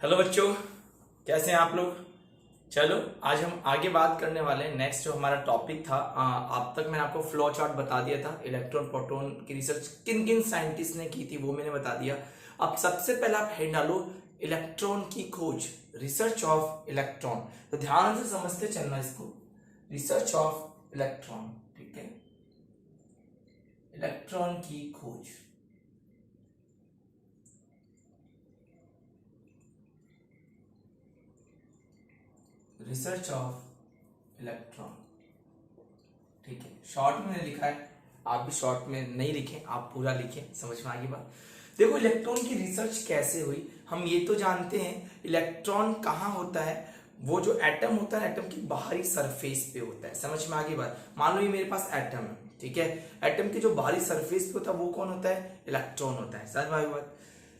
Hello बच्चों, कैसे हैं आप लोग। चलो आज हम आगे बात करने वाले हैं। नेक्स्ट जो हमारा टॉपिक था, अब तक मैंने आपको फ्लो चार्ट बता दिया था। इलेक्ट्रॉन प्रोटॉन की रिसर्च किन किन साइंटिस्ट ने की थी वो मैंने बता दिया। अब सबसे पहले आप हेड डालो इलेक्ट्रॉन की खोज, रिसर्च ऑफ इलेक्ट्रॉन। तो ध्यान से समझते चलना इसको, रिसर्च ऑफ इलेक्ट्रॉन। ठीक है, इलेक्ट्रॉन की खोज, रिसर्च ऑफ इलेक्ट्रॉन। ठीक है, शॉर्ट में मैंने लिखा है, आप भी शॉर्ट में नहीं लिखें, आप पूरा लिखें, समझ में आगे बात। देखो इलेक्ट्रॉन की रिसर्च कैसे हुई, हम ये तो जानते हैं इलेक्ट्रॉन कहाँ होता है। वो जो एटम होता है, एटम की बाहरी सरफेस पे होता है। समझ में आगे बात। मान लो ये मेरे पास एटम है, ठीक है। एटम की जो बाहरी सरफेस पे होता है वो कौन होता है, इलेक्ट्रॉन होता है। समझ में आगे बात।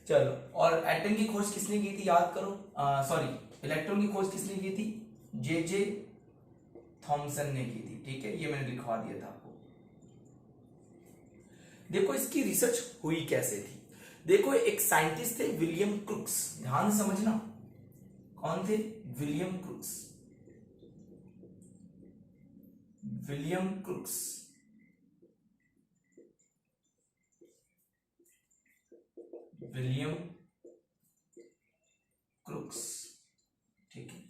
चलो, और एटम की खोज किसने की थी याद करो, सॉरी, इलेक्ट्रॉन की खोज किसने की थी, जे जे थॉमसन ने की थी। ठीक है, ये मैंने लिखवा दिया था आपको। देखो इसकी रिसर्च हुई कैसे थी। देखो एक साइंटिस्ट थे विलियम क्रुक्स, ध्यान से समझना। कौन थे, William crooks. William crooks, William crooks. ठीक है,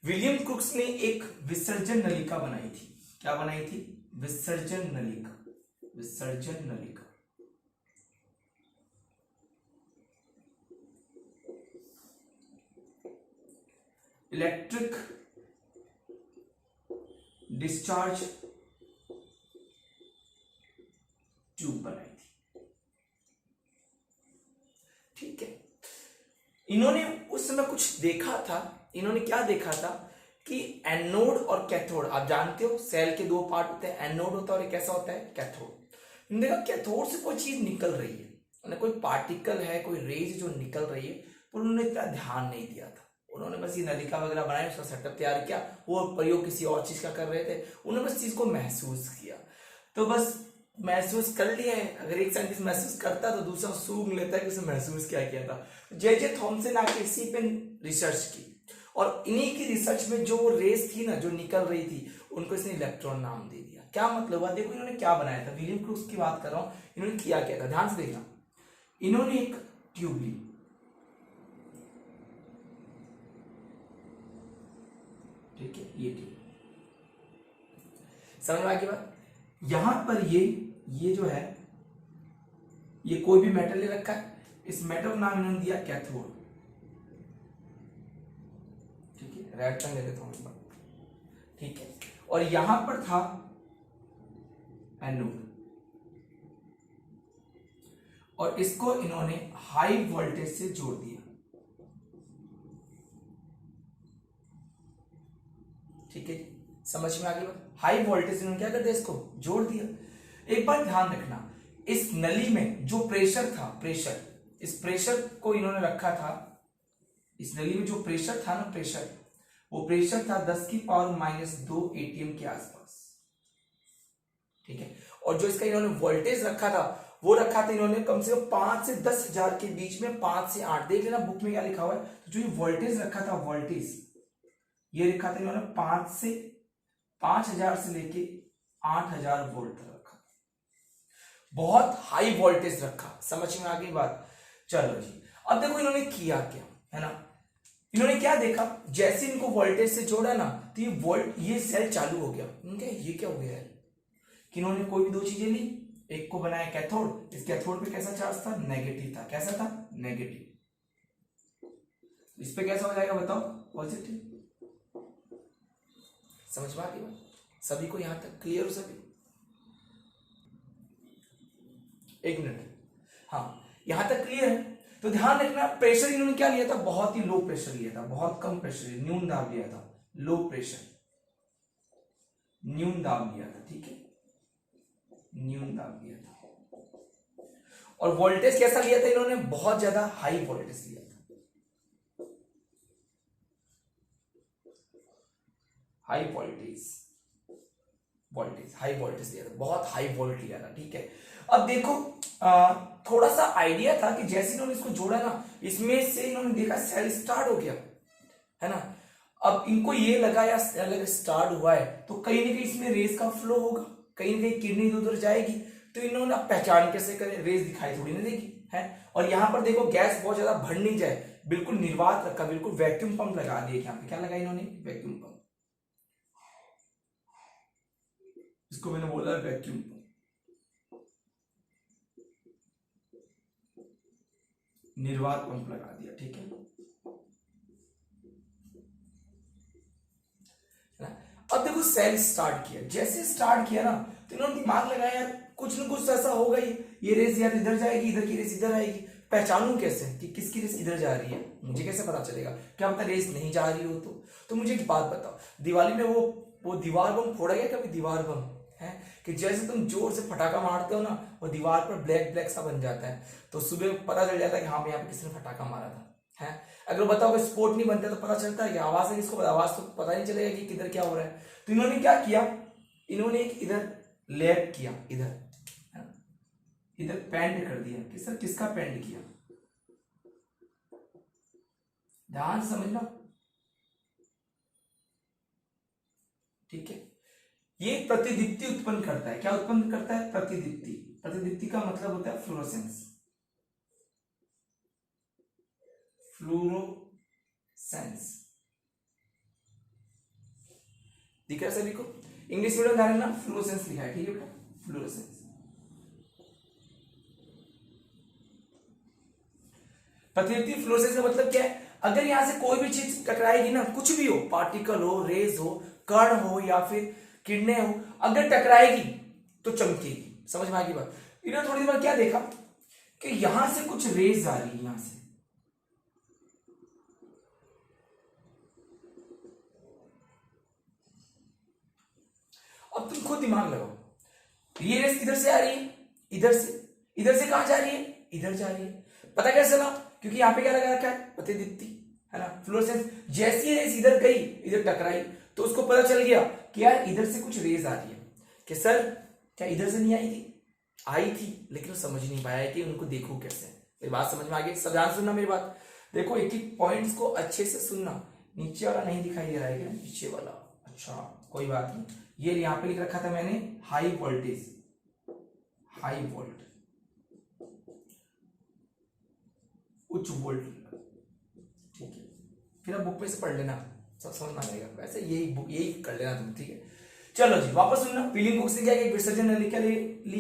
विलियम क्रुक्स ने एक विसर्जन नलिका बनाई थी। क्या बनाई थी, विसर्जन नलिका, विसर्जन नलिका। इलेक्ट्रिक डिस्चार्ज ट्यूब बनाई थी। ठीक है, इन्होंने उस समय कुछ देखा था। इन्होंने क्या देखा था कि एनोड और कैथोड, आप जानते हो सेल के दो पार्ट होते हैं, एनोड होता है और एक कैसा होता है, कैथोड। इन्होंने देखा कैथोड से कोई चीज निकल रही है, उन्हें कोई पार्टिकल है, कोई रेज जो निकल रही है, पर उन्होंने इतना ध्यान नहीं दिया था। उन्होंने बस ये नलिका वगैरह बनाई, उसका सेटअप तैयार किया, वो प्रयोग किसी और चीज का कर रहे थे। उन्होंने बस चीज को महसूस किया, तो बस महसूस कर लिया है। अगर एक साइंटिस्ट महसूस करता तो दूसरा सूंघ लेता है कि उसने महसूस क्या किया था। जे जे थॉमसन आके इसी पे रिसर्च की, और इन्हीं की रिसर्च में जो रेस थी ना, जो निकल रही थी, उनको इसने इलेक्ट्रॉन नाम दे दिया। क्या मतलब हुआ, देखो इन्होंने क्या बनाया था, विलियम क्रूक्स की बात कर रहा हूं। इन्होंने किया क्या था, ध्यान से देखना। इन्होंने एक ट्यूब ली, ठीक है, ये ट्यूब, समझ में आ गई बात। यहां पर ये जो है, ये कोई भी मेटल ले रखा है, इस मेटल का नाम इन्होंने दिया कैथोड। ठीक है, रेड पेन ले लेता हूं इस बार। ठीक है, और यहां पर था एनोड, और इसको इन्होंने हाई वोल्टेज से जोड़ दिया। ठीक है, समझ में आ गई बात। हाई वोल्टेज इन्होंने क्या कर दिया, इसको जोड़ दिया। एक बात ध्यान रखना, इस नली में जो प्रेशर था, प्रेशर, इस प्रेशर को इन्होंने रखा था। इस नली में जो प्रेशर था ना, प्रेशर, वो प्रेशर था 10⁻⁻2 एटीएम के आसपास। ठीक है, और जो इसका इन्होंने वोल्टेज रखा था, वो रखा था इन्होंने कम से कम 5 से 10,000 के बीच में, 5 से 8। देख लेना बुक में क्या लिखा हुआ है। तो जो ये वोल्टेज रखा था, वोल्टेज ये लिखा था इन्होंने 5,000 से लेके 8,000 वोल्ट तक रखा। बहुत हाई वोल्टेज रखा, समझ में आ गई बात। चलो जी, अब देखो इन्होंने किया क्या, है ना। इन्होंने क्या देखा, जैसे इनको वोल्टेज से जोड़ा ना, तो ये सेल चालू हो गया। इनका ये क्या हो गया है कि इन्होंने कोई भी दो चीजें ली, एक को बनाया कैथोड, इस कैथोड पे कैसा चार्ज था, नेगेटिव था। कैसा था, नेगेटिव। इस पे कैसा हो जाएगा बताओ, पॉजिटिव। समझ में आ गई बात, सभी को यहां तक क्लियर हो सभी। एक मिनट, हाँ, यहां तक क्लियर है। तो ध्यान रखना, प्रेशर इन्होंने क्या लिया था, बहुत ही लो प्रेशर लिया था, बहुत कम प्रेशर, न्यून दाब लिया था। लो प्रेशर, न्यून दाब लिया था। ठीक है, न्यून दाब लिया था। और वोल्टेज कैसा लिया था इन्होंने, बहुत ज्यादा हाई वोल्टेज लिया था। हाई वोल्टेज, हाई वोल्टेज लिया था, बहुत हाई वोल्ट लिया था। ठीक है, अब देखो थोड़ा सा आइडिया था कि जैसे इन्होंने इसको जोड़ा ना, इसमें से इन्होंने देखा सेल स्टार्ट हो गया, है ना। अब इनको ये लगा या अगर स्टार्ट हुआ है तो कहीं ना कहीं इसमें रेस का फ्लो होगा, कहीं ना कहीं किडनी इधर उधर जाएगी, तो इन्होंने पहचान कैसे करें, रेस दिखाई थोड़ी ना देगी, है। और यहाँ पर देखो गैस बहुत ज्यादा भर नहीं जाए, बिल्कुल निर्वात रखा, बिल्कुल वैक्यूम पंप लगा दिया। यहाँ पे क्या लगा इन्होंने, वैक्यूम पंप, इसको मैंने बोला वैक्यूम पंप, निर्वात पंप लगा दिया, ठीक है। अब देखो सेल स्टार्ट किया, जैसे स्टार्ट किया ना तो इन्होंने दिमाग लगाया कुछ ना कुछ ऐसा होगा ही, ये रेस यार इधर जाएगी, इधर की रेस इधर आएगी, पहचानूं कैसे कि किसकी रेस इधर जा रही है, मुझे कैसे पता चलेगा, क्या पता रेस नहीं जा रही हो तो मुझे एक बात बताओ, दिवाली में वो दीवार बम फोड़ा गया कभी, दीवार बम है कि जैसे तुम जोर से फटाका मारते हो ना, वो दीवार पर ब्लैक ब्लैक सा बन जाता है, तो सुबह पता चल जाता है कि हाँ यहाँ पे किसने फटाका मारा था, है। अगर बताओ कि स्पोर्ट नहीं बनता तो पता चलता है कि आवाज है, इसको आवाज तो पता नहीं चलेगा कि किधर क्या हो रहा है। तो इन्होंने क्या किया, इन्होंने एक इधर लैब किया, इधर पेंट कर दिया, किसका पेंट किया, ध्यान से समझना, ठीक है। ये प्रतिदीप्ति उत्पन्न करता है, क्या उत्पन्न करता है, प्रतिदीप्ति। प्रतिदीप्ति का मतलब होता है फ्लोरोसेंस, फ्लोरोसेंस, दिख रहा है सभी को, इंग्लिश मीडियम ध्यान रखना, फ्लोरोसेंस लिखा है, ठीक है बेटा, फ्लोरोसेंस। प्रतिदीप्ति फ्लोरोसेंस का मतलब क्या है, अगर यहां से कोई भी चीज टकराएगी ना, कुछ भी हो, पार्टिकल हो, रेज हो, कण हो या फिर किरणें हो, अगर टकराएगी तो चमकेगी, समझ में आ गई बात। इन्होंने थोड़ी देर क्या देखा कि यहां से कुछ रेज आ रही है, यहां से, अब तुम खुद दिमाग लगाओ, ये रेस किधर से आ रही है, इधर से कहां जा रही है, इधर जा रही है, पता कैसे चला, क्योंकि यहां पे क्या लगा रखा है, प्रतिदीप्ति, है ना, फ्लोरोसेंस। जैसी रेस इधर गई, इधर टकराई, तो उसको पता चल गया कि यार इधर से कुछ रेस आ रही है, कि सर क्या इधर से नहीं आई थी, लेकिन वो समझ नहीं पाया कि उनको देखो कैसे। मेरी बात समझ में आ गई, सब ध्यान सुनना मेरी बात, देखो एक एक पॉइंट्स को अच्छे से सुनना। नीचे वाला नहीं दिखाई दे रहा है क्या, नीचे वाला, अच्छा कोई बात नहीं, ये यहाँ पे लिख रखा था मैंने हाई वोल्टेज, हाई वोल्ट, उच्च वोल्ट, ठीक है। फिर आप बुक पे से पढ़ लेना, सब समझ में आएगा, वैसे यही कर लेना तुम, ठीक है। चलो जी वापस सुनना, फीलिंग बुक से क्या, एक विसर्जन नली के लिए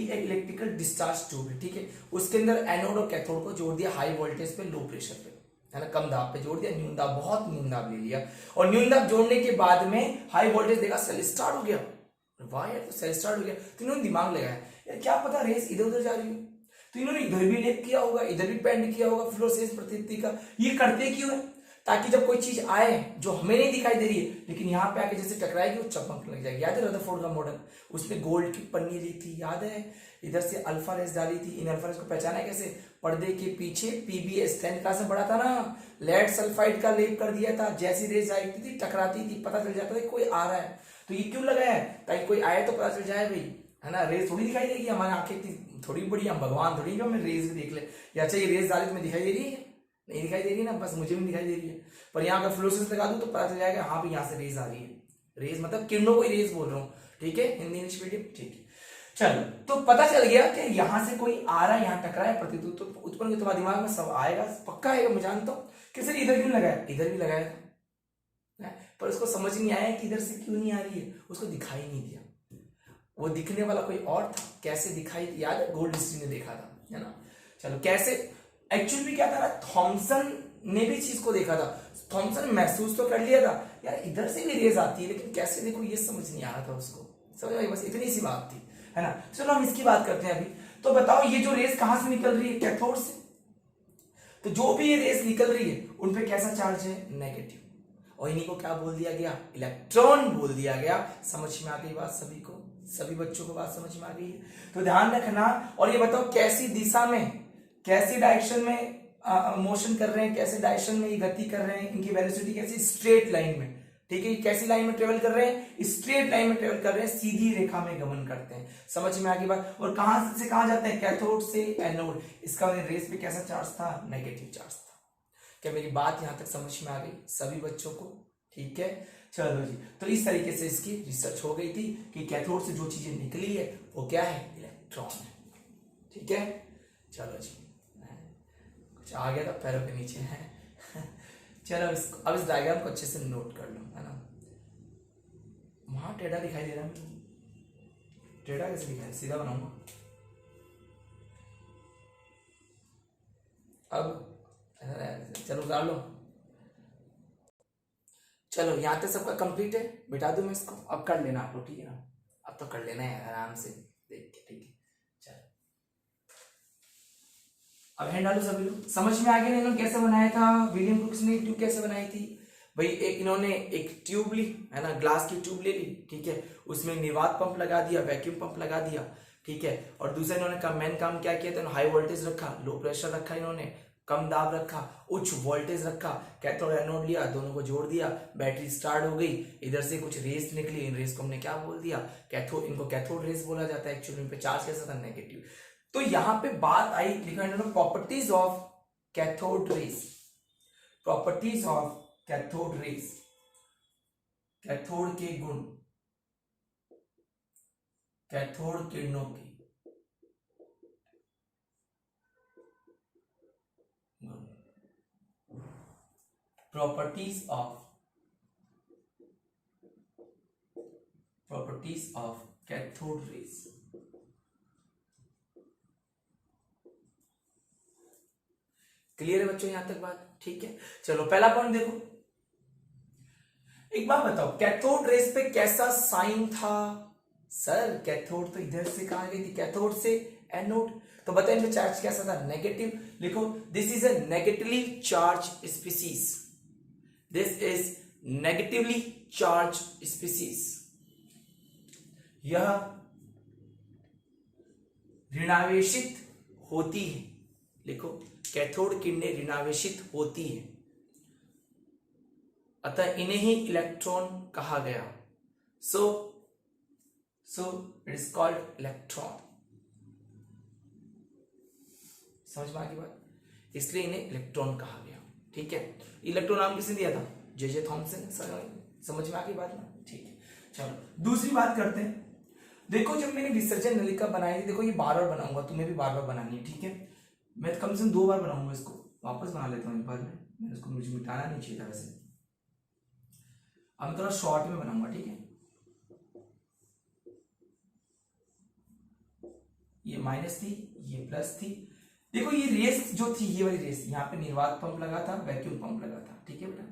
एक इलेक्ट्रिकल डिस्चार्ज ट्यूब है, ठीक है, उसके अंदर एनोड और कैथोड को जोड़ दिया हाई वोल्टेज पे, लो प्रेशर पे, है ना, कम दाब पे जोड़ दिया, न्यून दाब, बहुत न्यून दाब ले लिया, और न्यून दाब जोड़ने के बाद में हाई वोल्टेज देखा, सेल स्टार्ट हो गया, वाह यार तो सेल स्टार्ट हो गया, तो इन्होंने दिमाग लगाया यार क्या पता रेस इधर उधर जा रही हो, तो इन्होंने इधर भी लेप किया होगा, इधर भी पेंट किया होगा फ्लोरोसेंस प्रतिदीप्ति का। ये करते क्यों है, ताकि जब कोई चीज आए जो हमें नहीं दिखाई दे रही है, लेकिन यहाँ पे आके जैसे टकराएगी वो चमकने लग जाएगी। याद है रदरफोर्ड का मॉडल, उसमें गोल्ड की पन्नी ली थी, याद है, इधर से अल्फा रेस डाली थी, इन अल्फा रेस को पहचाना कैसे, पर्दे के पीछे पीबीएस 10th क्लास में पढ़ा था ना, लेड सल्फाइड का लेप कर दिया था, जैसी रेस आई थी टकराती थी, पता चल जाता था कोई आ रहा है, तो ये क्यों लगाया है, ताकि कोई आए तो पता चल जाए भाई, है ना, रेस थोड़ी दिखाई देगी, हमारी आंखें थोड़ी बड़ी, हम भगवान थोड़ी, हमें रेस भी देख ले, या अच्छा ये रेस डाली तुम्हें दिखाई दे रही है, नहीं दिखाई दे रही है ना, बस मुझे भी दिखाई दे रही है, पर यहाँ अगर फ्लोरोसेंस लगा दूं तो पता चल जाएगा हाँ भी यहाँ से रेस आ रही है, रेस मतलब किरणों को रेस बोल रहा हूँ, ठीक है, हिंदी इंग्लिश मीडियम, ठीक है। चलो तो पता चल गया कि यहाँ से कोई आ रहा है, यहाँ टकरा है, प्रतिदीप्ति तो उत्पन्न, तुम्हारे दिमाग में सब आएगा, पक्का आएगा, मैं जानता हूँ कि सर इधर क्यों लगाया, इधर भी लगाया था, पर उसको समझ नहीं आया कि इधर से क्यों नहीं आ रही है, उसको दिखाई नहीं दिया, वो दिखने वाला कोई और था, कैसे दिखाई, याद है गोल्ड हिस्ट्री ने देखा था, है ना। चलो कैसे, एक्चुअली भी क्या था ना, थॉमसन ने भी चीज को देखा था, थॉमसन महसूस तो कर लिया था यार इधर से भी रेस आती है, लेकिन कैसे देखो ये समझ नहीं आ रहा था उसको, समझ आई, बस इतनी सी बात थी, है ना। चलो हम इसकी बात करते हैं अभी, तो बताओ ये जो रेस कहां से निकल रही है, कैथोड से, तो जो भी ये रेस निकल रही है उन पे कैसा चार्ज है, नेगेटिव, और इन्हीं को क्या बोल दिया गया, इलेक्ट्रॉन बोल दिया गया। समझ में आ गई बात सभी को, सभी बच्चों को बात समझ में आ गई है, तो ध्यान रखना। और ये बताओ कैसी दिशा में, कैसी डायरेक्शन में मोशन कर रहे हैं, कैसे डायरेक्शन में ये गति कर रहे हैं, इनकी वेलोसिटी कैसी, स्ट्रेट लाइन में, ठीक है, कैसी लाइन में ट्रेवल कर रहे हैं, स्ट्रेट लाइन में ट्रेवल कर रहे हैं, सीधी रेखा में गमन करते हैं। समझ में आगे बात। और कहां से कहां जाते हैं, कैथोड से एनोड। इसका रेस पे कैसा चार्ज था, नेगेटिव चार्ज था। क्या मेरी बात यहां तक समझ में आ गई सभी बच्चों को, ठीक है। चलो जी, तो इस तरीके से इसकी रिसर्च हो गई थी कि कैथोड से जो चीजें निकली है वो क्या है, इलेक्ट्रॉन है, ठीक है। चलो जी, कुछ आ गया था पैरों के नीचे है चलो अब इस डायग्राम को अच्छे से नोट कर लो, है ना। वहां टेढ़ा दिखाई दे रहा है, टेढ़ा कैसे दिखाई, सीधा बनाऊंगा। अब चलो उतार लो। चलो यहाँ तक सबका कंप्लीट है, बिठा दूं मैं इसको। अब कर लेना आप लोग, ठीक है ना। अब तो कर लेना है आराम से देख के, ठीक है। चलो अब हैंड डालो सभी लोग। समझ में आ गया इन्होंने कैसे बनाया था, विलियम क्रुक्स ने ट्यूब कैसे बनाई थी भाई। एक इन्होंने एक ट्यूब ली, है ना, ग्लास की ट्यूब ले ली, ठीक है। उसमें निर्वात पंप लगा दिया, वैक्यूम पंप लगा दिया, ठीक है। और दूसरा इन्होंने मेन काम क्या किया था, हाई वोल्टेज रखा, लो प्रेशर रखा, इन्होंने कम दाब रखा, उच्च वोल्टेज रखा, कैथोड एनोड लिया, दोनों को जोड़ दिया, बैटरी स्टार्ट हो गई। इधर से कुछ रेस निकली, इन रेस को हमने क्या बोल दिया, कैथोड। इनको कैथोड रेस बोला जाता है। एक्चुअली इन पे चार्ज कैसा था, नेगेटिव। तो यहां पे बात आई, लिखा है properties of cathode rays. Properties of cathode rays, cathode के गुण, कैथोड किरणों के गुण। Properties of cathode rays. Clear है बच्चों यहां तक बात, ठीक है। चलो पहला पॉइंट देखो, एक बात बताओ, कैथोड रेस पे कैसा साइन था। सर कैथोड तो इधर से कहां गई थी, कैथोड से एनोड। तो बताइए इनका चार्ज कैसा था, नेगेटिव। लिखो this is a negatively charge species, this is negatively charge species. यह ऋणावेशित होती है। लिखो कैथोड किरणें ऋणावेशित होती है, अतः इन्हें ही इलेक्ट्रॉन कहा गया। So it is called electron. समझ में आ गई बात, इसलिए इन्हें इलेक्ट्रॉन कहा गया, ठीक है। इलेक्ट्रॉन नाम किसने दिया था, जे थॉमसन। समझ में आ गई बात ना, ठीक है। चलो दूसरी बात करते हैं। देखो जब मैंने विसर्जन नलिका बनाई थी, देखो ये बार बार बनाऊंगा, तुम्हें भी बार बार बनानी है, ठीक है। मैं कम से कम 2 बार बनाऊंगा इसको, वापस बना लेता हूँ एक बार में। मैंने इसको मुझे मिटाना नहीं चाहिए था वैसे। अब थोड़ा शॉर्ट में बनाऊंगा, ठीक है। ये माइनस थी, ये प्लस थी। देखो ये रेस जो थी, ये वाली रेस, यहाँ पे निर्वात पंप लगा था, वैक्यूम पंप लगा था, ठीक है बेटा।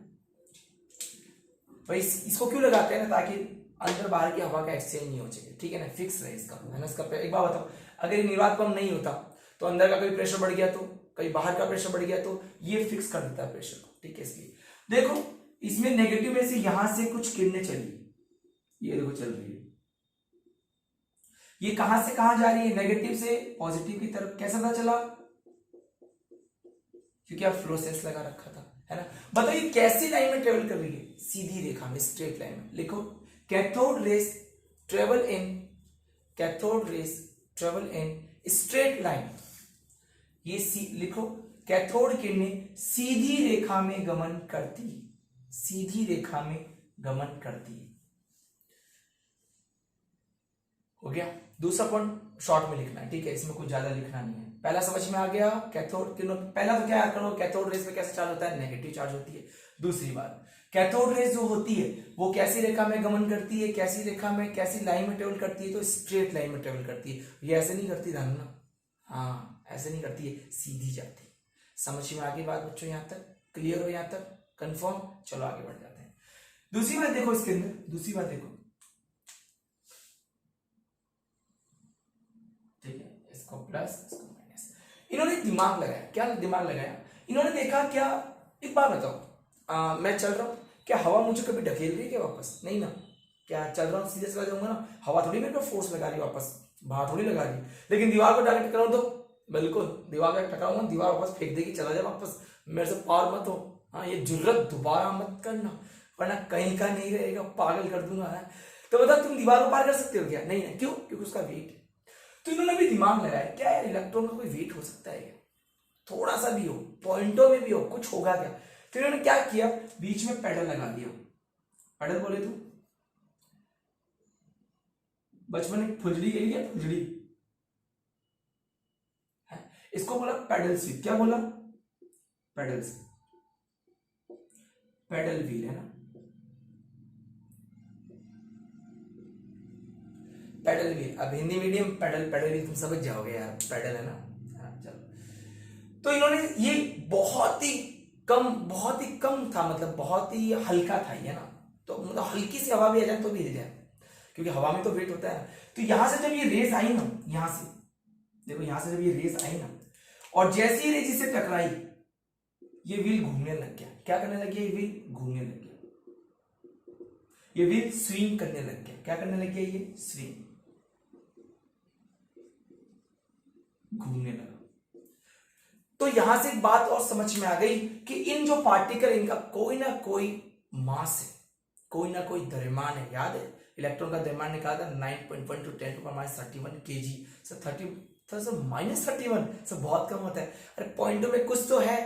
भाई इसको क्यों लगाते हैं ना, ताकि अंदर बाहर की हवा का एक्सचेंज नहीं हो सके, ठीक है ना, फिक्स रहे इसका, है ना। इसका एक बात बताओ, अगर ये निर्वात पंप नहीं होता तो अंदर का कभी प्रेशर बढ़ गया तो, कहीं बाहर का प्रेशर बढ़ गया तो ये फिक्स कर देता है प्रेशर को, ठीक है। इसलिए देखो इसमें नेगेटिव में से यहां से कुछ किरणें चली, ये देखो चल रही है। ये कहां से कहां जा रही है, नेगेटिव से पॉजिटिव की तरफ। कैसा पता चला, क्योंकि आप फ्लोसेंस लगा रखा था, है ना। बताइए कैसी लाइन में ट्रेवल कर रही है, सीधी रेखा में, स्ट्रेट लाइन में। लिखो cathode rays travel in, cathode rays travel in straight line. ये लिखो कैथोड किरणें सीधी रेखा में गमन करती, सीधी रेखा में गमन करती है। हो गया। दूसरा पॉइंट शॉर्ट में लिखना है, ठीक है, इसमें कुछ ज्यादा लिखना नहीं है। पहला समझ में आ गया, कैथोड किरणों, पहला तो क्या याद करो, कैथोड रेस में कैसे चार्ज होता है, नेगेटिव चार्ज होती है। दूसरी बात, कैथोड रेस जो होती है वो कैसी रेखा में गमन करती है, कैसी रेखा में, कैसी लाइन में ट्रेवल करती है, तो स्ट्रेट लाइन में ट्रेवल करती है। ये ऐसे नहीं करती ध्यान ना, हाँ ऐसे नहीं करती है, सीधी जाती है। समझ में आ गई बात बच्चों, यहां तक क्लियर हो, यहां तक कंफर्म। चलो आगे बढ़ जाते हैं। दूसरी बात देखो इसके अंदर, दूसरी बात देखो, ठीक है, इसको प्लस इसको माइनस। इन्होंने दिमाग लगाया, क्या दिमाग लगाया, इन्होंने देखा क्या, एक बात बताओ, मैं चल रहा हूं, क्या हवा मुझे कभी ढकेल रही है क्या वापस, नहीं ना। क्या चल रहा हूं सीधे चला जाऊंगा ना, हवा थोड़ी मेरे को फोर्स लगा रही है वापस, बाहर थोड़ी लगा रही है। लेकिन दीवार को डायरेक्ट टकराऊं तो बिल्कुल दीवार का टकराऊंगा, दीवार वापस फेंक देगी, चला जाए वापस, मेरे से पार मत हो। हाँ ये जुर्रत दोबारा मत करना, वरना कहीं का नहीं रहेगा, पागल कर दूंगा। तो बता तुम दीवार को पार कर सकते हो क्या? नहीं ना, क्यों? क्योंकि उसका वेट है। तो इन्होंने भी दिमाग लगाया, क्या यार इलेक्ट्रॉन का कोई वेट हो सकता है क्या? थोड़ा सा भी हो, पॉइंटों में भी हो, कुछ होगा क्या? तो इन्होंने क्या किया, बीच में पेडल लगा दिया। पेडल बोले तू बचपन में फुजड़ी के लिए, फुजड़ी है, इसको बोला पेडल स्वीप। क्या बोला? पेडल स्वीप, पेडल व्हील है ना, पेडल व्हील। अब Hindi medium pedal, pedal wheel तुम समझ जाओगे यार, पेडल है ना। चलो, तो इन्होंने ये बहुत ही कम था, मतलब बहुत ही हल्का था ये ना, तो मतलब हल्की सी हवा भी आ जाए तो भी हिल जाए, क्योंकि हवा में तो वेट होता है। तो यहां से जब ये रेस आई ना, यहां से देखो, यहां से जब ये रेस आई ना, और जैसे ही रेस इससे टकराई, ये व्हील घूमने लग गया। क्या करने लग गया? ये व्हील घूमने लग गया, ये व्हील स्विंग करने लग गया। क्या करने लग गया? ये स्विंग, घूमने लगा। तो यहां से एक बात और समझ में आ गई कि इन जो पार्टिकल, इनका कोई ना कोई मास है, कोई ना कोई द्रव्यमान है। याद है इलेक्ट्रॉन का द्रव्यमान निकाला था 9.1 to 10⁻31 kg। सर 30 -31 सर बहुत कम होता है। अरे पॉइंटों में कुछ तो है,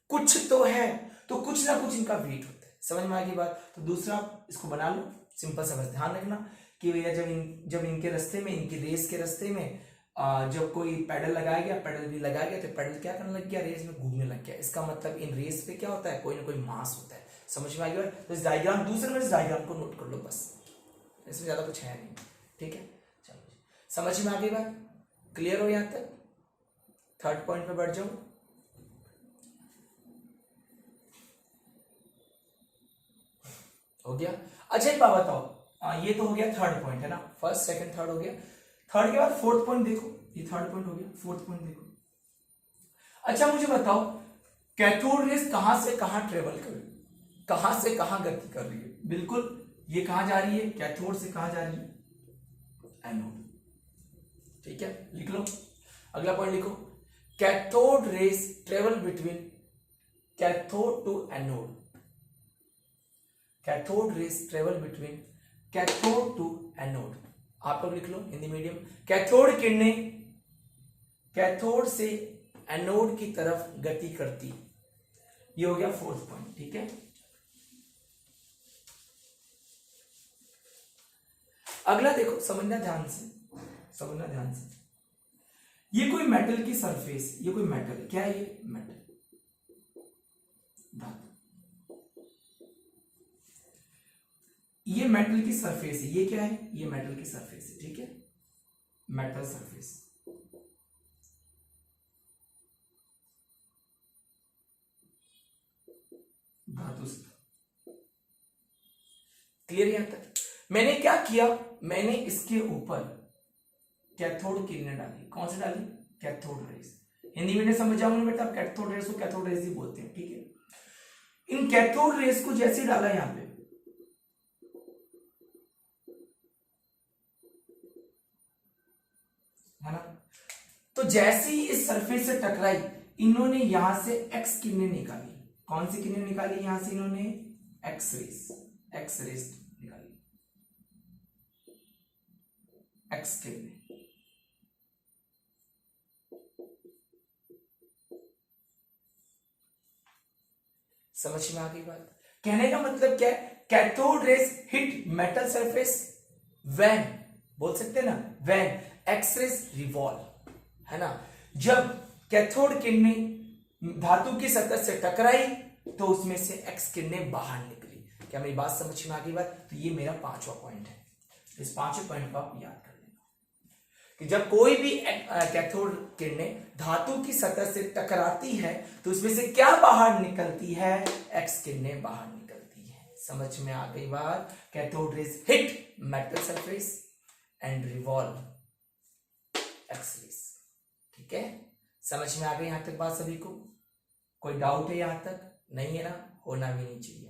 कुछ तो है, तो कुछ ना कुछ इनका वेट होता है। समझ में आ गई बात? तो दूसरा इसको बना लो, सिंपल सा, बस ध्यान रखना कि भैया जब इनके रास्ते में, इनकी रेस के रास्ते में जब कोई पैडल लगाया गया, पैडल भी लगाया गया, तो पैडल क्या करने लग गया? रेस में घूमने लग गया। इसका मतलब इन रेस पे क्या होता है? कोई ना कोई मास होता है। समझ में आ गया? तो इस डायग्राम, दूसरे में इस डायग्राम को नोट कर लो बस, इसमें ज्यादा कुछ है नहीं। ठीक है, चलो समझ में आ गई बात? क्लियर हो यहां तक? थर्ड पॉइंट पे बढ़ जाओ। हो गया? अच्छा एक बात बताओ, ये तो हो गया थर्ड पॉइंट है ना, फर्स्ट सेकंड थर्ड हो गया। थर्ड के बाद फोर्थ पॉइंट देखो, ये थर्ड पॉइंट हो गया, फोर्थ पॉइंट देखो। अच्छा मुझे बताओ, कैथोड रेस कहां से कहां ट्रेवल कर रही है, कहां से कहां गति कर रही है? बिल्कुल, ये कहां जा रही है? कैथोड से कहां जा रही है? एनोड। ठीक है, लिख लो। अगला पॉइंट लिखो, cathode rays travel between cathode to anode. Cathode rays travel between cathode to anode. आप लोग लिख लो हिंदी मीडियम, कैथोड किरणें कैथोड से एनोड की तरफ गति करती। ये हो गया फोर्थ पॉइंट। ठीक है, अगला देखो, समझना ध्यान से, समझना ध्यान से। ये कोई मेटल की सरफेस, ये कोई मेटल है। क्या है ये? मेटल, धातु। ये मेटल की सरफेस है। ये क्या है? ये मेटल की सरफेस है। ठीक है, मेटल सरफेस। धातु से। क्लियर यहां तक? मैंने क्या किया, मैंने इसके ऊपर कैथोड किरणें डाली। कौन सी डाली? Cathode rays. हिंदी में समझ जाऊंगा बेटा, कैथोड रेस को कैथोड रेस ही बोलते हैं। ठीक है, इन कैथोड रेस को जैसे डाला यहां पे, है ना, तो जैसे ही इस सरफेस से टकराई, इन्होंने यहां से एक्स किरणें निकाली। कौन सी किरणें निकाली? यहां से इन्होंने एक्स रेस, एक्स रेस निकाली, एक्स किरणें। समझ में आ गई बात? कहने का मतलब क्या है? Cathode rays hit metal surface when, बोल सकते हैं ना, व्हेन एक्स रेस रिवॉल्व, है ना। जब कैथोड किरणें धातु की सतह से टकराई तो उसमें से एक्स किरणें बाहर निकली। क्या मेरी बात समझ में आ गई बात? तो ये मेरा पांचवा पॉइंट है। इस पांचवें पॉइंट को आप याद कर लेना कि जब कोई भी कैथोड किरणें धातु की सतह से टकराती है तो उसमें से क्या बाहर निकलती है? एक्स किरणें बाहर निकलती है। समझ में आ गई बात? Cathode rays hit metal surface and revolve X rays. ठीक है, समझ में आ गई यहां तक बात सभी को? कोई डाउट है यहां तक? नहीं है ना, होना भी नहीं चाहिए।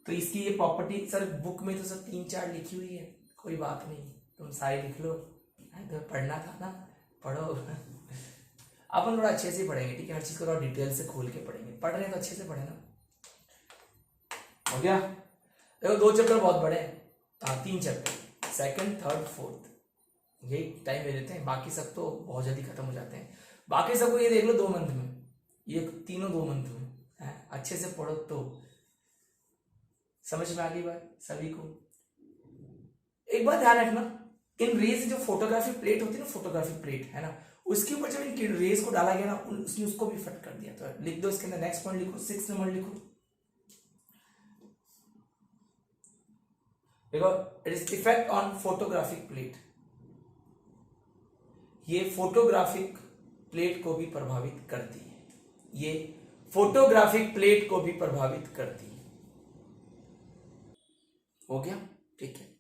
तो इसकी ये प्रॉपर्टी सर बुक में तो सब 3-4 लिखी हुई है, कोई बात नहीं, तुम सारे लिख लो। तो पढ़ना था ना, पढ़ो। अपन थोड़ा अच्छे से पढ़ेंगे। ठीक है, हर चीज को थोड़ा डिटेल से खोल के पढ़ेंगे। पढ़ रहे हैं तो अच्छे से पढ़े ना। हो गया। देखो 2 चैप्टर बहुत बड़े हैं, हाँ 3 चैप्टर, सेकंड थर्ड फोर्थ, यही टाइम ले लेते हैं, बाकी सब तो बहुत जल्दी खत्म हो जाते हैं। बाकी सबको ये देख लो 2 मंथ में, ये तीनों 2 मंथ में है। अच्छे से पढ़ो तो समझ में आ गई बात सभी को। एक बात ध्यान रखना, इन रेज जो फोटोग्राफी प्लेट होती है ना, फोटोग्राफी प्लेट है ना, उसके ऊपर जब इन रेज को डाला गया ना, उसने उसको भी फिट कर दिया। तो लिख दो इसके अंदर, नेक्स्ट पॉइंट लिखो, 6 नंबर लिखो। देखो, it is effect on photographic plate. ये फोटोग्राफिक प्लेट को भी प्रभावित करती है, ये फोटोग्राफिक प्लेट को भी प्रभावित करती है। हो गया, ठीक है।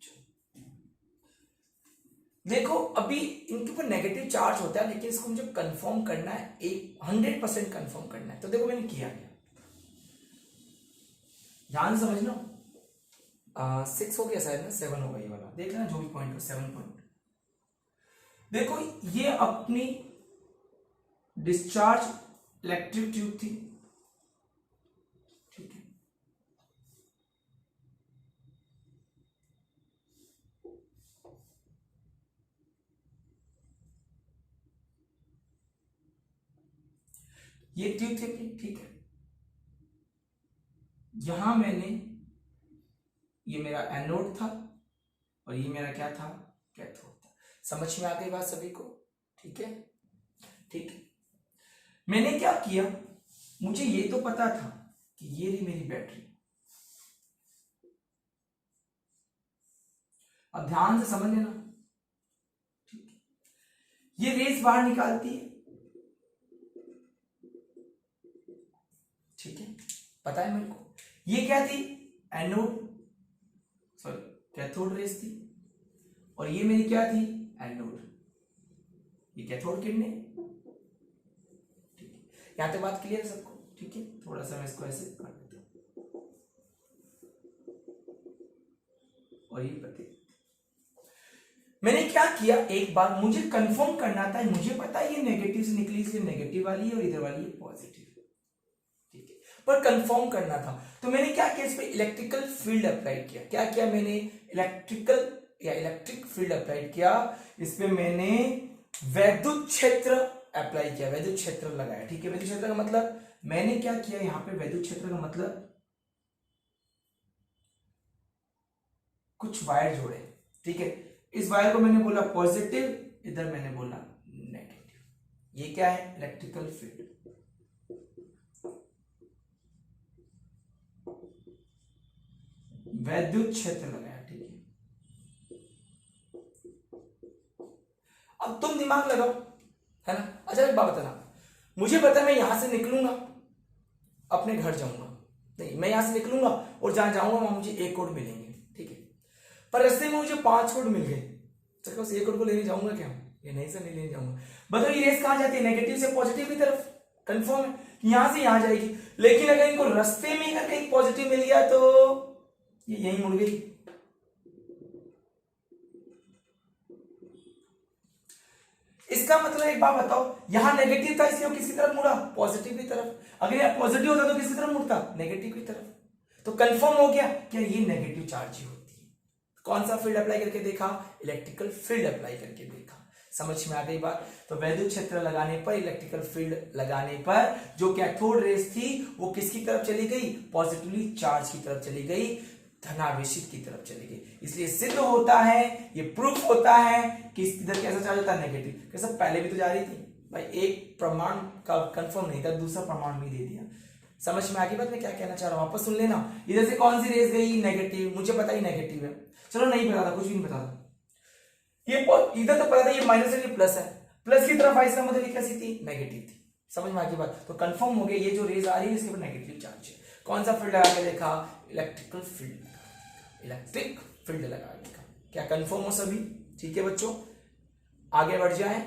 देखो अभी इनके ऊपर नेगेटिव चार्ज होता है, लेकिन इसको मुझे कंफर्म करना है, 100% कंफर्म करना है। तो देखो मैंने किया क्या, ध्यान समझना। 6 हो गया शायद ना, 7 होगा ये वाला, देख लेना जो भी पॉइंट हो, 7 पॉइंट। देखो ये अपनी डिस्चार्ज इलेक्ट्रिक ट्यूब थी, ठीक है। ये ट्यूब थी अपनी, ठीक है। यहां मैंने, ये मेरा एनोड था और ये मेरा क्या था, कैथोड था। समझ में आ गई बात सभी को, ठीक है। ठीक है, मैंने क्या किया, मुझे ये तो पता था कि ये रही मेरी बैटरी। अब ध्यान से समझ लेना, ठीक है। ये रेस बाहर निकालती है, ठीक है, पता है मेरे को। ये क्या थी, एनोड, सॉरी कैथोड रेस थी, और ये मेरी क्या थी, एनोड, ये कैथोड किरणें, ठीक है। यहां तक बात क्लियर है सबको, ठीक है। थोड़ा सा मैं इसको ऐसे कर देता हूं, और ये प्रतीक। मैंने क्या किया, एक बार मुझे कंफर्म करना था, मुझे पता है ये नेगेटिव से निकली, इसलिए नेगेटिव वाली है और इधर वाली है पॉजिटिव, ठीक है, पर कंफर्म करना था। तो मैंने क्या किया, इस पे इलेक्ट्रिकल फील्ड अप्लाई किया। क्या किया मैंने, इलेक्ट्रिक फील्ड अप्लाई किया। इस पे मैंने वैद्युत क्षेत्र अप्लाई किया, वैद्युत क्षेत्र लगाया, ठीक है। वैद्युत क्षेत्र का मतलब मैंने क्या किया, यहां पे वैद्युत क्षेत्र का मतलब कुछ वायर जोड़े, ठीक है। इस वायर को मैंने बोला पॉजिटिव, इधर मैंने बोला नेगेटिव। ये क्या है, इलेक्ट्रिकल फील्ड, वैद्युत क्षेत्र लगाया, ठीक है। अब तुम दिमाग लगाओ, है ना। अच्छा एक बात बताना, मुझे पता है मैं यहां से निकलूंगा, अपने घर जाऊंगा, नहीं मैं यहां से निकलूंगा और जहां जाऊंगा वहां मुझे 1 कोड मिलेंगे, ठीक है। पर रास्ते में मुझे 5 कोड मिल गए, तो उस 1 कोड को लेने जाऊंगा क्या, ये नहीं सर नहीं लेने जाऊंगा। बताओ ये रेस कहां जाती है, नेगेटिव से पॉजिटिव की तरफ, कंफर्म है, यहां से यहां जाएगी। लेकिन अगर इनको रास्ते में अगर कहीं पॉजिटिव मिल गया तो ये यहीं मुड़ गई। इसका मतलब एक बात बताओ, यहां नेगेटिव था इसलिए किसकी तरफ मुड़ा, पॉजिटिव की तरफ। अगर यहां पॉजिटिव होता तो किसकी तरफ मुड़ता, नेगेटिव की तरफ। तो कंफर्म हो गया क्या ये नेगेटिव चार्ज ही होती है। कौन सा फील्ड अप्लाई करके देखा, इलेक्ट्रिकल फील्ड अप्लाई करके देखा। समझ में आ गई बात। तो वैद्युत क्षेत्र लगाने पर, इलेक्ट्रिकल फील्ड लगाने पर जो कैथोड रेस थी वो किसकी तरफ चली गई, पॉजिटिवली चार्ज की तरफ चली गई, धनावेशित की तरफ चली गई। इसलिए सिद्ध होता है, ये प्रूफ होता है कि इधर कैसा चार्ज होता है, नेगेटिव। कैसा, पहले भी तो जा रही थी भाई, एक प्रमाण का कंफर्म नहीं था, दूसरा प्रमाण भी दे दिया। समझ में आ गई बात मैं क्या कहना चाह रहा हूं, वापस सुन लेना। इधर से कौन सी रेस गई, नेगेटिव, मुझे पता ही नेगेटिव है, चलो नहीं पता था, कुछ भी नहीं पता था। ये इधर तो पता था ये माइनस है, ये प्लस है, प्लस की तरफ आई, इसका मतलब ये कैसी थी, नेगेटिव थी। समझ में आ गई बात। तो कंफर्म हो गया ये जो रेज आ रही है इसके ऊपर नेगेटिव चार्ज है। कौन सा फील्ड लगा के देखा, इलेक्ट्रिकल फील्ड, इलेक्ट्रिक फील्ड लगा देखा। क्या कंफर्म हो सभी, ठीक है बच्चों, आगे बढ़ जाए,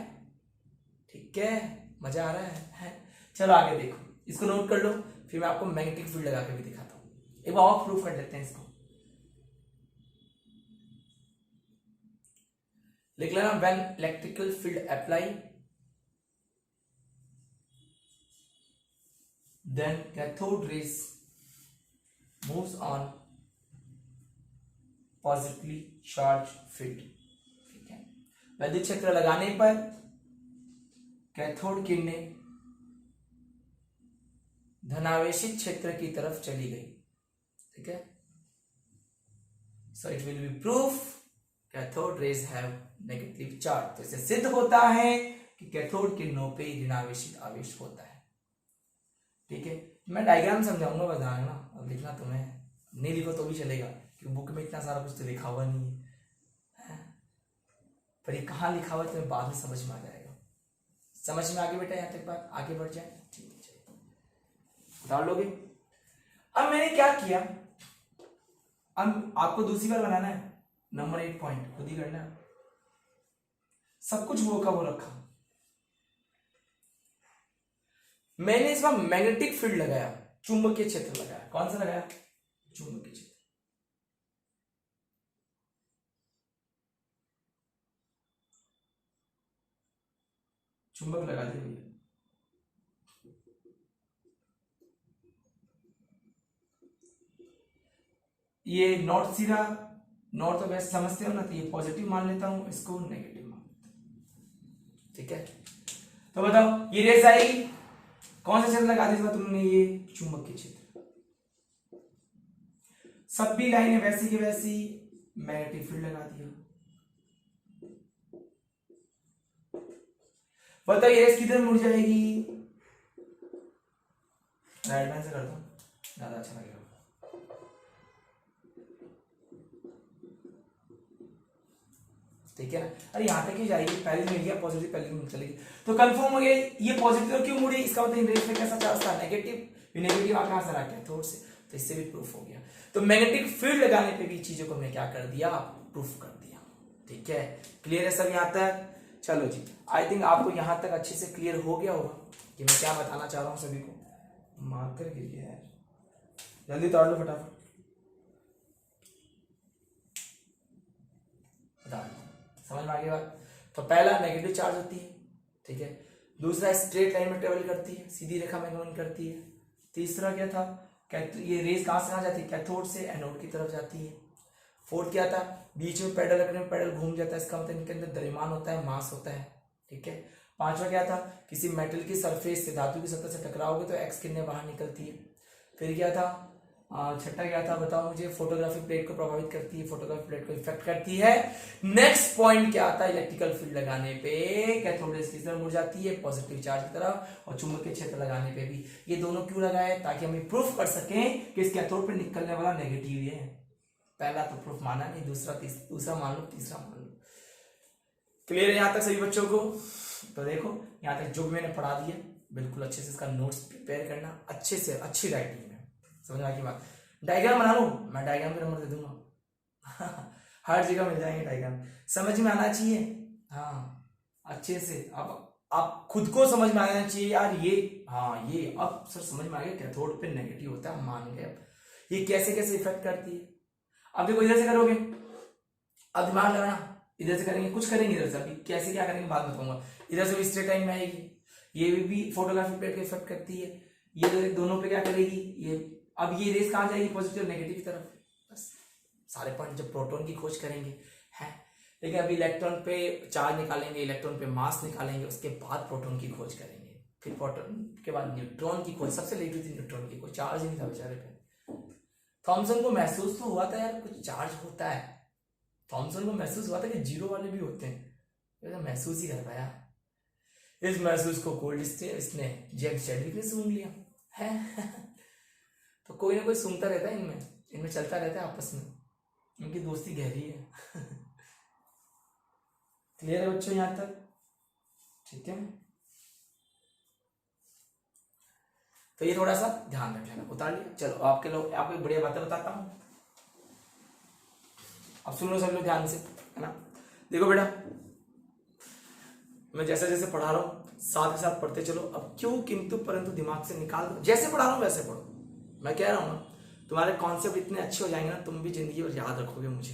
ठीक है, मजा आ रहा है? चलो आगे देखो, इसको नोट कर लो, फिर मैं आपको मैग्नेटिक फील्ड लगा के भी दिखाता हूं। एक बार और प्रूफ कर लेते हैं इसको, लिख लेना, when electrical field apply then cathode rays moves on positively charge field. ठीक है, विद्युत क्षेत्र लगाने पर कैथोड किरणें धनावेशित क्षेत्र की तरफ चली गई। ठीक है, so it will be proof cathode rays have negative charge. तो इससे सिद्ध होता है कि कैथोड किरणों पे ऋणावेशित आवेश होता है। ठीक है, मैं डायग्राम समझाऊंगा, बताना ना, अब लिखना तुम्हें नहीं लिखो तो भी चलेगा, क्योंकि बुक में इतना सारा कुछ तो लिखा हुआ नहीं है, पर ये कहाँ लिखा हुआ है तुम्हें बाद में समझ में आ जाएगा। समझ में आगे बेटा, यहाँ तक बात आगे बढ़ जाए। ठीक है, चलिए उतार लोगे। अब मैंने क्या किया, अब आपको दूसरी बार बनाना है, नंबर 8 पॉइंट खुद ही करना है, सब कुछ वो का वो रखा। मैंने इस बार मैग्नेटिक फील्ड लगाया, चुंबकीय क्षेत्र लगाया। कौन सा लगाया? चुंबकीय क्षेत्र। चुंबक लगा दिया भैया। ये नॉर्थ सिरा, नॉर्थ और वेस्ट समझते हो ना, तो ये पॉजिटिव मान लेता हूं, इसको नेगेटिव मान लेता हूं। ठीक है, तो बताओ ये रेस आएगी, कौन सा क्षेत्र लगा दिया तुमने? ये चुंबकीय क्षेत्र। सब भी लाइनें वैसी की वैसी मैग्नेटिक फील्ड लगा दिया। बताओ ये रेस किधर मुड़ जाएगी? राइट हैंड से करता हूं, ज्यादा अच्छा लगेगा। ठीक है ना, अरे यहां तक ही जाएगी, पहले मिल गया पॉजिटिव, पहले में चलेगी, तो कंफर्म हो गया ये पॉजिटिव क्यों मुड़ी, इसका मतलब रेस में कैसा चार्ज था? नेगेटिव। नेगेटिव कहां से आ गया? थोड़ से, तो इससे भी प्रूफ हो गया। तो मैग्नेटिक फील्ड लगाने पे भी चीजों को मैं क्या कर दिया? प्रूफ कर दिया। ठीक है, क्लियर है सब यहां तक? चलो जी, आई थिंक आपको यहां तक अच्छे से क्लियर हो गया होगा कि मैं क्या बताना चाह रहा हूं सभी को। मार्कर गिर गया है, जल्दी तोड़ लो फटाफट, बता दो, समझ में आ गई बात? तो पहला नेगेटिव चार्ज होती है। ठीक है, दूसरा स्ट्रेट लाइन में ट्रेवल करती है, सीधी रेखा में गमन करती है। तीसरा क्या था? ये रेस कहां से कहां जाती है? कैथोड से एनोड की तरफ जाती है। फोर्थ क्या था? बीच में पेडल रखने में पेडल घूम जाता है, इसका मतलब इनके अंदर द्रव्यमान होता है, मास होता है। ठीक है, पांचवा क्या था? किसी मेटल की सरफेस से, धातु की सतह से टकराओगे तो एक्स किरणें बाहर निकलती है। फिर क्या था? छठा क्या था बताओ मुझे? फोटोग्राफिक प्लेट को प्रभावित करती है, फोटोग्राफिक प्लेट को इफेक्ट करती है। नेक्स्ट पॉइंट क्या आता है? इलेक्ट्रिकल फील्ड लगाने पे कैथोड रेस की तरफ मुड़ जाती है, पॉजिटिव चार्ज की तरफ, और चुंबकीय क्षेत्र लगाने पे भी। ये दोनों क्यों लगाए? ताकि हम प्रूफ कर सकें कि इस कैथोड पे निकलने वाला नेगेटिव ही है। पहला तो प्रूफ माना नहीं, दूसरा मान लो, तीसरा मान लो। क्लियर है यहां तक सभी बच्चों को? तो देखो यहां तक जो भी मैंने पढ़ा दिया, बिल्कुल अच्छे से इसका नोट्स प्रिपेयर करना, अच्छे से अच्छी राइटिंग में, समझ में आ गई बात? डायग्राम बना लो, मैं डायग्राम का नंबर दे दूंगा हर जगह मिल जाएंगे डायग्राम, समझ में आना चाहिए। हाँ, अच्छे से आप खुद को समझ में आना चाहिए यार, ये हाँ ये अब सर समझ में आ गया, कैथोड पे नेगेटिव होता है, मान गए। ये कैसे कैसे इफेक्ट करती है। अब देखो इधर से करोगे, अब दिमाग लगाना, इधर से करेंगे, कुछ करेंगे इधर से, अभी कैसे क्या करेंगे बाद में बताऊंगा। इधर से भी स्ट्रेट लाइन में आएगी, ये भी फोटोग्राफिक प्लेट को इफेक्ट करती है, ये दोनों पे क्या करेगी ये। अब ये रेस कहां जाएगी? पॉजिटिव नेगेटिव की तरफ। बस सारे पॉइंट जब प्रोटॉन की खोज करेंगे है, लेकिन अभी इलेक्ट्रॉन पे चार्ज निकालेंगे, इलेक्ट्रॉन पे मास निकालेंगे, उसके बाद प्रोटॉन की खोज करेंगे, फिर प्रोटॉन के बाद न्यूट्रॉन की खोज। सबसे लेट हुई थी न्यूट्रॉन की खोज, चार्ज ही नहीं था बेचारे पे। थॉमसन को महसूस तो हुआ था यार कुछ चार्ज होता है, थॉमसन को महसूस हुआ था कि जीरो वाले भी होते हैं, तो महसूस ही कर पाया। इस महसूस को कोल्ड इसने जेम्स चैडविक ने सूंघ लिया है तो कोई ना कोई सूंघता रहता है, इनमें चलता रहता है आपस में, इनकी दोस्ती गहरी है क्लियर है बच्चों यहां तक? ठीक है, तो ये थोड़ा सा ध्यान रख लेना, उतार लिया। चलो आपके लोग आपको एक बढ़िया बातें बताता हूं, अब सुन लो सब लोग ध्यान से, है ना। देखो बेटा, मैं जैसे जैसे पढ़ा रहा हूं साथ के साथ पढ़ते चलो। अब क्यों किंतु परंतु दिमाग से निकाल दो, जैसे पढ़ा रहा हूं वैसे पढ़ो। मैं कह रहा हूं ना, तुम्हारे कॉन्सेप्ट इतने अच्छे हो जाएंगे ना, तुम भी जिंदगी भर याद रखोगे मुझे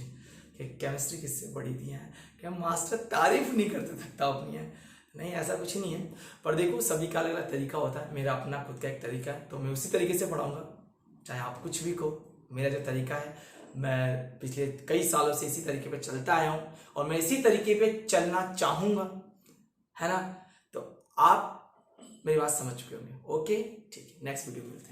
कि केमिस्ट्री किससे बड़ी थी है, क्या मास्टर तारीफ नहीं करते थकता अपनी है। नहीं, ऐसा कुछ नहीं है, पर देखो सभी का अलग अलग तरीका होता है, मेरा अपना खुद का एक तरीका है, तो मैं उसी तरीके से पढ़ाऊंगा, चाहे आप कुछ भी कहो, मेरा जो तरीका है, मैं पिछले कई सालों से इसी तरीके पे चलता आया हूँ और मैं इसी तरीके पे चलना चाहूंगा, है ना। तो आप मेरी बात समझ चुके होंगे। ओके, ठीक है, नेक्स्ट वीडियो में मिलते हैं।